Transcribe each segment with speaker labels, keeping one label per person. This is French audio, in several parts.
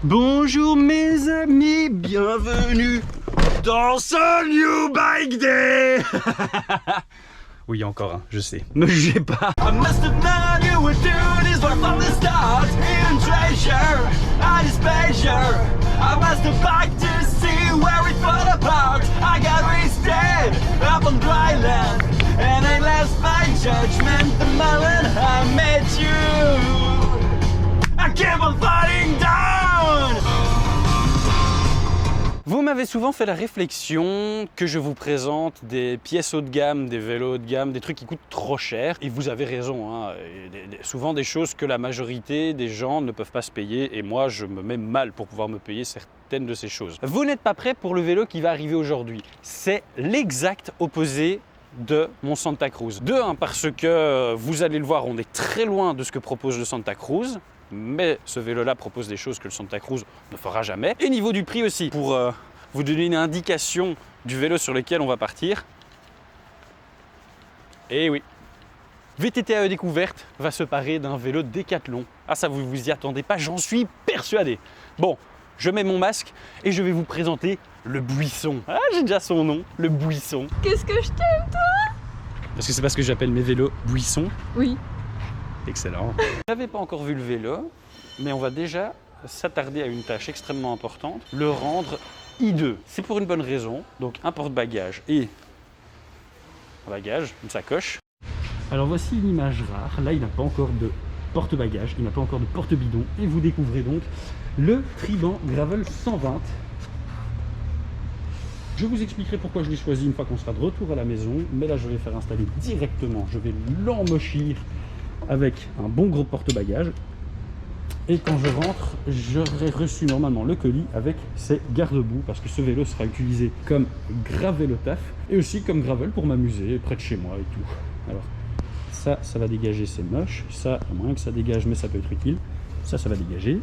Speaker 1: Bonjour mes amis, bienvenue dans ce New Bike Day. Oui, il y a encore un, je sais. Ne jugez pas. I must have known you would do this one from the start. Hidden treasure, I pleasure. I must have back to see where it fall apart. I got wasted up on dry land, and I lost my judgment the moment I met you. I keep on falling down. Vous m'avez souvent fait la réflexion que je vous présente des pièces haut de gamme, des vélos haut de gamme, des trucs qui coûtent trop cher. Et vous avez raison, hein. Souvent des choses que la majorité des gens ne peuvent pas se payer. Et moi, je me mets mal pour pouvoir me payer certaines de ces choses. Vous n'êtes pas prêt pour le vélo qui va arriver aujourd'hui. C'est l'exact opposé de mon Santa Cruz. De un, parce que vous allez le voir, on est très loin de ce que propose le Santa Cruz. Mais ce vélo-là propose des choses que le Santa Cruz ne fera jamais. Et niveau du prix aussi, pour vous donner une indication du vélo sur lequel on va partir. Et oui, VTT AE Découverte va se parer d'un vélo Décathlon. Ah ça, vous vous y attendez pas, j'en suis persuadé. Bon, je mets mon masque et je vais vous présenter le Buisson. Ah, j'ai déjà son nom, le Buisson.
Speaker 2: Qu'est-ce que je t'aime, toi?
Speaker 1: Parce que c'est parce que j'appelle mes vélos Buisson.
Speaker 2: Oui.
Speaker 1: Excellent. Vous n'avez pas encore vu le vélo, mais on va déjà s'attarder à une tâche extrêmement importante, le rendre hideux. C'est pour une bonne raison, donc un porte-bagages et un bagage, une sacoche. Alors voici une image rare, là il n'a pas encore de porte-bagages, il n'a pas encore de porte-bidon, et vous découvrez donc le Triban Gravel 120. Je vous expliquerai pourquoi je l'ai choisi une fois qu'on sera de retour à la maison, mais là je vais le faire installer directement, je vais l'enmochir avec un bon gros porte-bagages, et quand je rentre j'aurai reçu normalement le colis avec ses garde-boue, parce que ce vélo sera utilisé comme gravel au taf et aussi comme gravel pour m'amuser près de chez moi et tout. Alors ça va dégager, c'est moche, ça à moins que ça dégage, mais ça peut être utile, ça va dégager.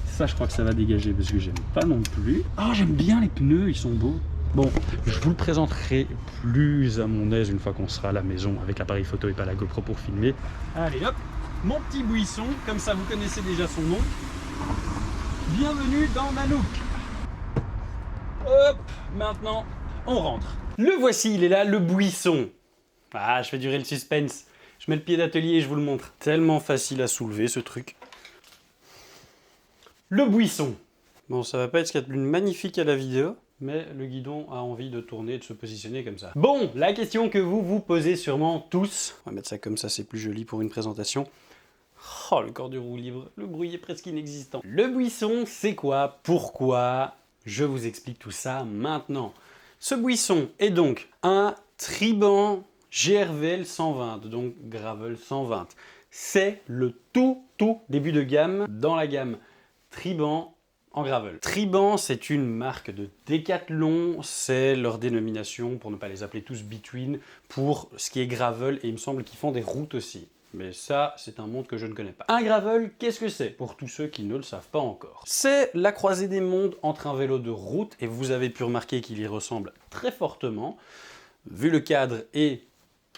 Speaker 1: Ça je crois que ça va dégager parce que j'aime pas non plus. Ah, j'aime bien les pneus, ils sont beaux. Bon, je vous le présenterai plus à mon aise une fois qu'on sera à la maison avec l'appareil photo et pas la GoPro pour filmer. Allez hop, mon petit Buisson, comme ça vous connaissez déjà son nom. Bienvenue dans Nanook. Hop, maintenant on rentre. Le voici, il est là, le Buisson. Ah, je fais durer le suspense. Je mets le pied d'atelier et je vous le montre. Tellement facile à soulever ce truc. Le Buisson. Bon, ça va pas être ce qu'il y a de plus magnifique à la vidéo, mais le guidon a envie de tourner et de se positionner comme ça. Bon, la question que vous vous posez sûrement tous, on va mettre ça comme ça, c'est plus joli pour une présentation. Oh, le corps du roue libre, le bruit est presque inexistant. Le Buisson, c'est quoi? Pourquoi? Je vous explique tout ça maintenant. Ce Buisson est donc un Triban GRVL 120, donc Gravel 120. C'est le tout début de gamme dans la gamme Triban en gravel. Triban, c'est une marque de Décathlon, c'est leur dénomination, pour ne pas les appeler tous Between, pour ce qui est gravel, et il me semble qu'ils font des routes aussi. Mais ça, c'est un monde que je ne connais pas. Un gravel, qu'est-ce que c'est? Pour tous ceux qui ne le savent pas encore. C'est la croisée des mondes entre un vélo de route, et vous avez pu remarquer qu'il y ressemble très fortement, vu le cadre et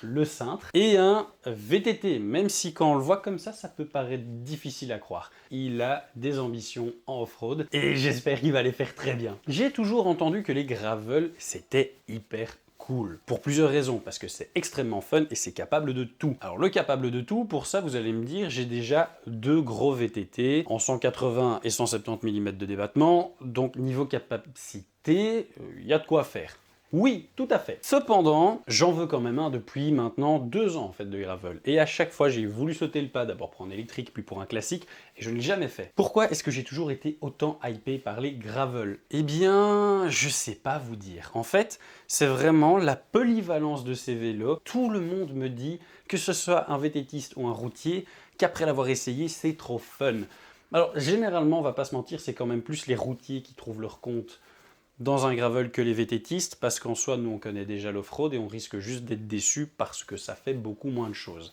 Speaker 1: le cintre, et un VTT, même si quand on le voit comme ça peut paraître difficile à croire. Il a des ambitions en off-road, et j'espère qu'il va les faire très bien. J'ai toujours entendu que les gravels, c'était hyper cool, pour plusieurs raisons, parce que c'est extrêmement fun et c'est capable de tout. Alors le capable de tout, pour ça vous allez me dire, j'ai déjà deux gros VTT en 180 et 170 mm de débattement, donc niveau capacité, il y a de quoi faire. Oui, tout à fait. Cependant, j'en veux quand même un depuis maintenant 2 ans en fait de gravel. Et à chaque fois, j'ai voulu sauter le pas, d'abord pour un électrique, puis pour un classique, et je ne l'ai jamais fait. Pourquoi est-ce que j'ai toujours été autant hypé par les gravel? Eh bien, je sais pas vous dire. En fait, c'est vraiment la polyvalence de ces vélos. Tout le monde me dit, que ce soit un VTTiste ou un routier, qu'après l'avoir essayé, c'est trop fun. Alors, généralement, on va pas se mentir, c'est quand même plus les routiers qui trouvent leur compte dans un gravel que les VTTistes, parce qu'en soi, nous, on connaît déjà l'off-road et on risque juste d'être déçus parce que ça fait beaucoup moins de choses.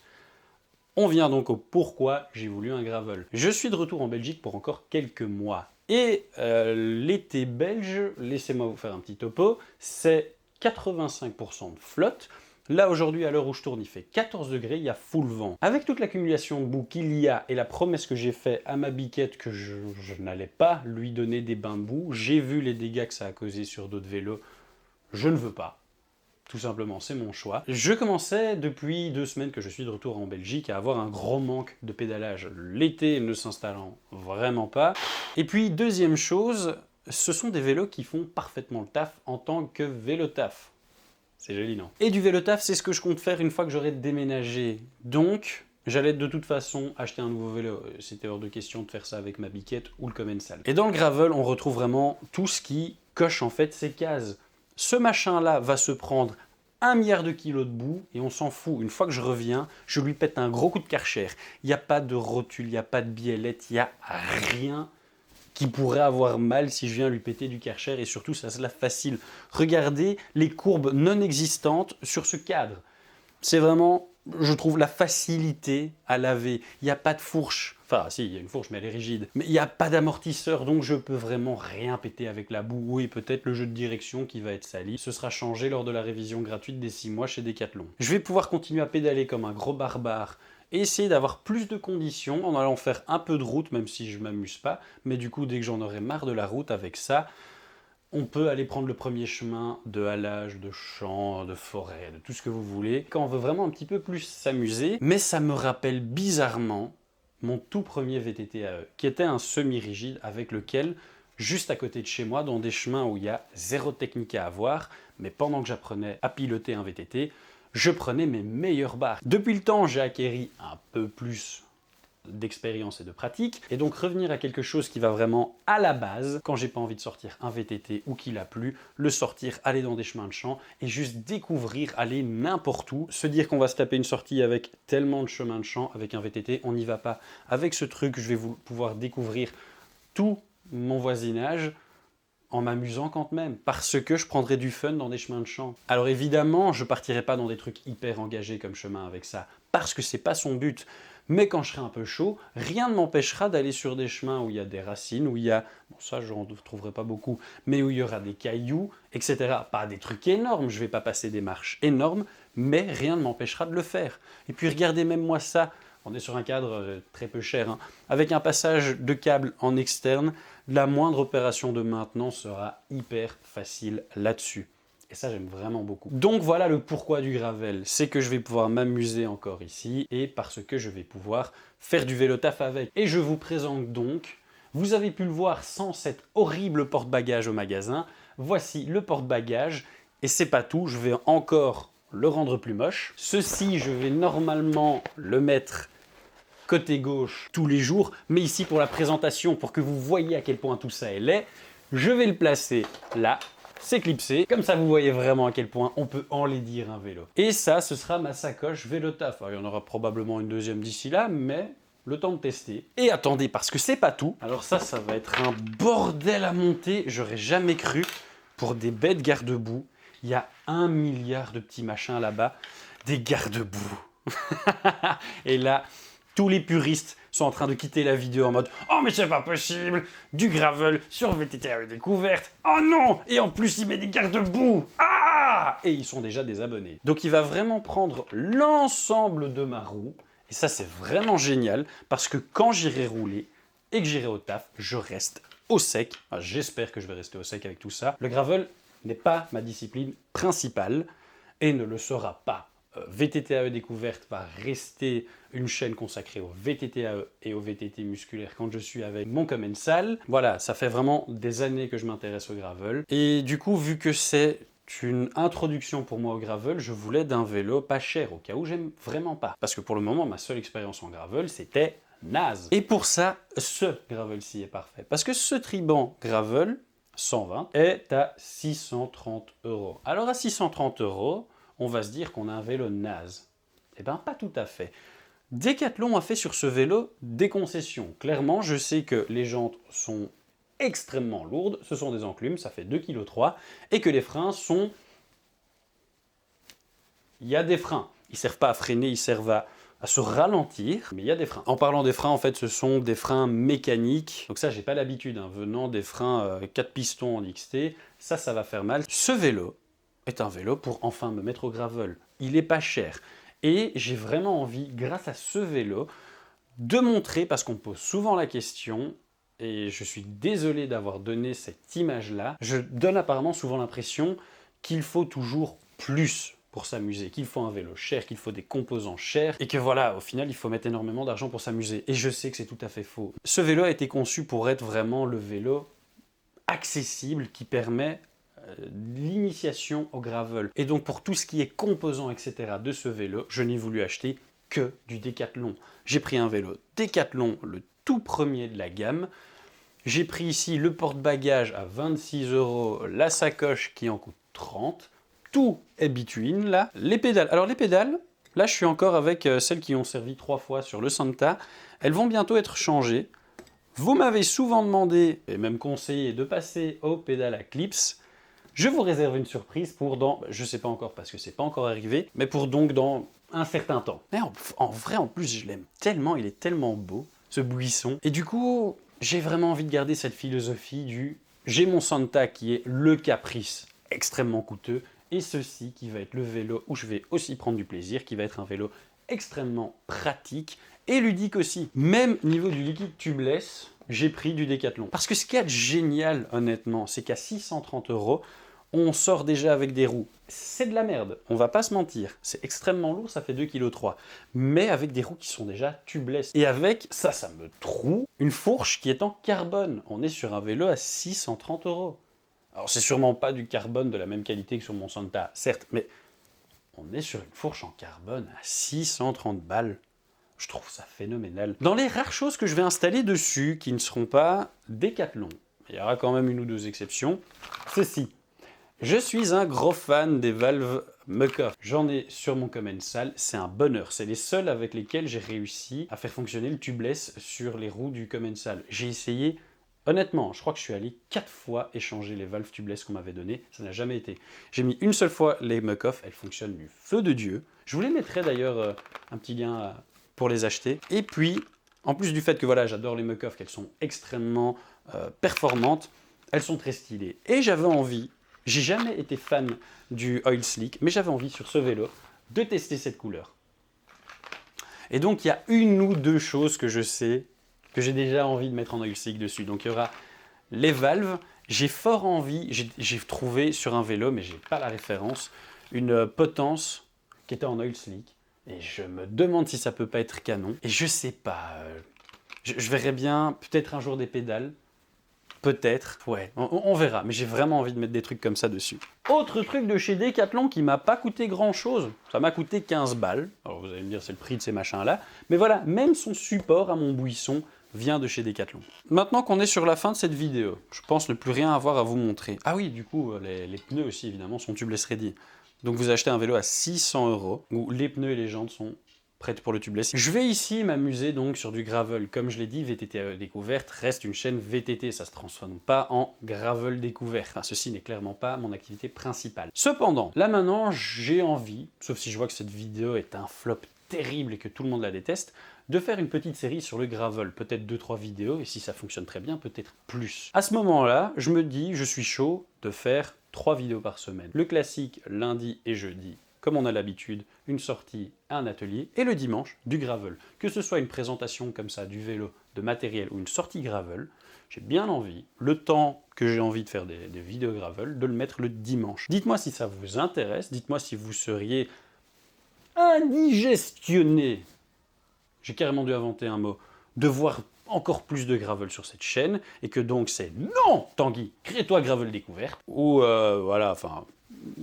Speaker 1: On vient donc au pourquoi j'ai voulu un gravel. Je suis de retour en Belgique pour encore quelques mois. Et l'été belge, laissez-moi vous faire un petit topo, c'est 85% de flotte, Là, aujourd'hui, à l'heure où je tourne, il fait 14 degrés, il y a full vent. Avec toute l'accumulation de boue qu'il y a et la promesse que j'ai faite à ma biquette que je n'allais pas lui donner des bains de boue, j'ai vu les dégâts que ça a causé sur d'autres vélos. Je ne veux pas. Tout simplement, c'est mon choix. Je commençais depuis 2 semaines que je suis de retour en Belgique à avoir un gros manque de pédalage. L'été ne s'installant vraiment pas. Et puis, deuxième chose, ce sont des vélos qui font parfaitement le taf en tant que vélo taf. C'est joli, non? Et du vélo taf, c'est ce que je compte faire une fois que j'aurai déménagé. Donc, j'allais de toute façon acheter un nouveau vélo. C'était hors de question de faire ça avec ma biquette ou le commensal. Et dans le gravel, on retrouve vraiment tout ce qui coche en fait ces cases. Ce machin-là va se prendre 1 milliard de kilos de boue et on s'en fout. Une fois que je reviens, je lui pète un gros coup de Karcher. Il n'y a pas de rotule, il n'y a pas de biellette, il n'y a rien qui pourrait avoir mal si je viens lui péter du Karcher et surtout ça se lave facile. Regardez les courbes non existantes sur ce cadre. C'est vraiment, je trouve, la facilité à laver. Il n'y a pas de fourche. Enfin, si, il y a une fourche, mais elle est rigide. Mais il n'y a pas d'amortisseur, donc je peux vraiment rien péter avec la boue. Oui, peut-être le jeu de direction qui va être sali. Ce sera changé lors de la révision gratuite des 6 mois chez Decathlon. Je vais pouvoir continuer à pédaler comme un gros barbare et essayer d'avoir plus de conditions en allant faire un peu de route, même si je ne m'amuse pas. Mais du coup, dès que j'en aurai marre de la route avec ça, on peut aller prendre le premier chemin de halage, de champs, de forêt, de tout ce que vous voulez, quand on veut vraiment un petit peu plus s'amuser. Mais ça me rappelle bizarrement mon tout premier VTT AE, qui était un semi-rigide avec lequel, juste à côté de chez moi, dans des chemins où il y a zéro technique à avoir, mais pendant que j'apprenais à piloter un VTT, je prenais mes meilleures barres. Depuis le temps, j'ai acquéri un peu plus d'expérience et de pratique, et donc revenir à quelque chose qui va vraiment à la base, quand j'ai pas envie de sortir un VTT ou qu'il a plu, le sortir, aller dans des chemins de champ et juste découvrir, aller n'importe où, se dire qu'on va se taper une sortie avec tellement de chemins de champ, avec un VTT, on n'y va pas. Avec ce truc, je vais pouvoir découvrir tout mon voisinage en m'amusant quand même, parce que je prendrai du fun dans des chemins de champ. Alors évidemment, je partirai pas dans des trucs hyper engagés comme chemin avec ça, parce que c'est pas son but. Mais quand je serai un peu chaud, rien ne m'empêchera d'aller sur des chemins où il y a des racines, où il y a, bon ça je n'en trouverai pas beaucoup, mais où il y aura des cailloux, etc. Pas des trucs énormes, je vais pas passer des marches énormes, mais rien ne m'empêchera de le faire. Et puis regardez même moi ça, on est sur un cadre très peu cher, hein, avec un passage de câble en externe, la moindre opération de maintenance sera hyper facile là-dessus. Et ça, j'aime vraiment beaucoup. Donc voilà le pourquoi du gravel. C'est que je vais pouvoir m'amuser encore ici et parce que je vais pouvoir faire du vélo taf avec. Et je vous présente donc, vous avez pu le voir sans cet horrible porte-bagages au magasin, voici le porte-bagages. Et c'est pas tout, je vais encore le rendre plus moche. Ceci, je vais normalement le mettre côté gauche tous les jours, mais ici pour la présentation, pour que vous voyez à quel point tout ça est laid, je vais le placer là. C'est clipsé, comme ça vous voyez vraiment à quel point on peut enlaidir un vélo. Et ça, ce sera ma sacoche vélo taf. Alors, il y en aura probablement une deuxième d'ici là, mais le temps de tester. Et attendez, parce que c'est pas tout. Alors ça va être un bordel à monter, j'aurais jamais cru, pour des bêtes garde-boue. Il y a 1 milliard de petits machins là-bas, des garde-boue. Et là, tous les puristes sont en train de quitter la vidéo en mode « Oh mais c'est pas possible, du gravel sur VTT AE découverte, oh non, et en plus il met des garde-boue, ah !» Et ils sont déjà désabonnés. Donc il va vraiment prendre l'ensemble de ma roue, et ça c'est vraiment génial, parce que quand j'irai rouler et que j'irai au taf, je reste au sec. Enfin, j'espère que je vais rester au sec avec tout ça. Le gravel n'est pas ma discipline principale, et ne le sera pas. VTT AE découverte va rester une chaîne consacrée au VTT AE et au VTT musculaire quand je suis avec mon commensal. Voilà, ça fait vraiment des années que je m'intéresse au gravel. Et du coup, vu que c'est une introduction pour moi au gravel, je voulais d'un vélo pas cher, au cas où j'aime vraiment pas. Parce que pour le moment, ma seule expérience en gravel, c'était naze. Et pour ça, ce gravel-ci est parfait. Parce que ce Triban gravel 120 est à 630 €. Alors à 630 €, on va se dire qu'on a un vélo naze. Eh bien, pas tout à fait. Decathlon a fait sur ce vélo des concessions. Clairement, je sais que les jantes sont extrêmement lourdes, ce sont des enclumes, ça fait 2,3 kg, et que les freins sont... Il y a des freins. Ils ne servent pas à freiner, ils servent à se ralentir, mais il y a des freins. En parlant des freins, en fait, ce sont des freins mécaniques. Donc ça, j'ai pas l'habitude, hein, venant des freins 4 pistons en XT, ça va faire mal. Ce vélo est un vélo pour enfin me mettre au gravel. Il est pas cher. Et j'ai vraiment envie, grâce à ce vélo, de montrer, parce qu'on me pose souvent la question, et je suis désolé d'avoir donné cette image-là, je donne apparemment souvent l'impression qu'il faut toujours plus pour s'amuser, qu'il faut un vélo cher, qu'il faut des composants chers, et que voilà, au final, il faut mettre énormément d'argent pour s'amuser. Et je sais que c'est tout à fait faux. Ce vélo a été conçu pour être vraiment le vélo accessible qui permet l'initiation au gravel. Et donc pour tout ce qui est composants, etc. de ce vélo, je n'ai voulu acheter que du Décathlon. J'ai pris un vélo Décathlon, le tout premier de la gamme. J'ai pris ici le porte-bagages à 26 €, la sacoche qui en coûte 30. Tout est between là. Les pédales. Alors les pédales, là je suis encore avec celles qui ont servi 3 fois sur le Santa. Elles vont bientôt être changées. Vous m'avez souvent demandé, et même conseillé, de passer aux pédales à clips. Je vous réserve une surprise pour dans, je sais pas encore parce que c'est pas encore arrivé, mais pour donc dans un certain temps. Mais en vrai, en plus, je l'aime tellement, il est tellement beau, ce buisson. Et du coup, j'ai vraiment envie de garder cette philosophie du j'ai mon Santa qui est le caprice extrêmement coûteux, et ceci qui va être le vélo où je vais aussi prendre du plaisir, qui va être un vélo extrêmement pratique et ludique aussi. Même niveau du liquide tubeless, j'ai pris du Décathlon. Parce que ce qu'il y a de génial, honnêtement, c'est qu'à 630 €, on sort déjà avec des roues. C'est de la merde, on va pas se mentir. C'est extrêmement lourd, ça fait 2,3 kg. Mais avec des roues qui sont déjà tubeless. Et avec, ça me trouve, une fourche qui est en carbone. On est sur un vélo à 630 €. Alors c'est sûrement pas du carbone de la même qualité que sur mon Santa, certes, mais on est sur une fourche en carbone à 630 balles. Je trouve ça phénoménal. Dans les rares choses que je vais installer dessus, qui ne seront pas Décathlon, il y aura quand même une ou deux exceptions, ceci. Je suis un gros fan des valves Muc-Off. J'en ai sur mon Commencal, c'est un bonheur. C'est les seuls avec lesquels j'ai réussi à faire fonctionner le tubeless sur les roues du Commencal. J'ai essayé, honnêtement, je crois que je suis allé 4 fois échanger les valves tubeless qu'on m'avait données, ça n'a jamais été. J'ai mis une seule fois les Muc-Off, elles fonctionnent du feu de Dieu. Je vous les mettrai d'ailleurs un petit lien pour les acheter. Et puis, en plus du fait que voilà, j'adore les Muc-Off, qu'elles sont extrêmement performantes, elles sont très stylées. Et j'avais envie, j'ai jamais été fan du Oil Slick, mais j'avais envie sur ce vélo de tester cette couleur. Et donc il y a une ou deux choses que je sais, que j'ai déjà envie de mettre en Oil Slick dessus. Donc il y aura les valves, j'ai fort envie, j'ai trouvé sur un vélo, mais j'ai pas la référence, une potence qui était en Oil Slick. Et je me demande si ça peut pas être canon. Et je sais pas, je verrai bien, peut-être un jour des pédales. Peut-être, ouais, on verra, mais j'ai vraiment envie de mettre des trucs comme ça dessus. Autre truc de chez Decathlon qui m'a pas coûté grand chose, ça m'a coûté 15 balles, alors vous allez me dire c'est le prix de ces machins là, mais voilà, même son support à mon buisson vient de chez Decathlon. Maintenant qu'on est sur la fin de cette vidéo, je pense ne plus rien avoir à vous montrer. Ah oui, du coup, les pneus aussi évidemment sont tubeless ready. Donc vous achetez un vélo à 600 € où les pneus et les jantes sont prête pour le tubeless. Je vais ici m'amuser donc sur du gravel. Comme je l'ai dit, VTT Découverte reste une chaîne VTT, ça ne se transforme pas en gravel découverte. Enfin, ceci n'est clairement pas mon activité principale. Cependant, là maintenant, j'ai envie, sauf si je vois que cette vidéo est un flop terrible et que tout le monde la déteste, de faire une petite série sur le gravel, peut-être 2-3 vidéos, et si ça fonctionne très bien, peut-être plus. À ce moment-là, je me dis, je suis chaud de faire 3 vidéos par semaine. Le classique, lundi et jeudi, comme on a l'habitude, une sortie à un atelier, et le dimanche, du gravel. Que ce soit une présentation comme ça, du vélo, de matériel, ou une sortie gravel, j'ai bien envie, le temps que j'ai envie de faire des vidéos gravel, de le mettre le dimanche. Dites-moi si ça vous intéresse, dites-moi si vous seriez indigestionné, j'ai carrément dû inventer un mot, de voir encore plus de gravel sur cette chaîne, et que donc c'est non, Tanguy, crée-toi gravel découverte, ou voilà, enfin...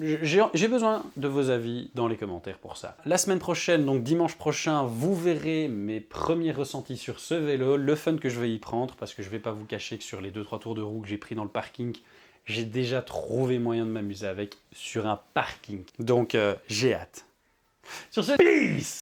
Speaker 1: J'ai besoin de vos avis dans les commentaires pour ça. La semaine prochaine, donc dimanche prochain, vous verrez mes premiers ressentis sur ce vélo, le fun que je vais y prendre, parce que je ne vais pas vous cacher que sur les 2-3 tours de roue que j'ai pris dans le parking, j'ai déjà trouvé moyen de m'amuser avec sur un parking. Donc j'ai hâte. Sur ce, peace!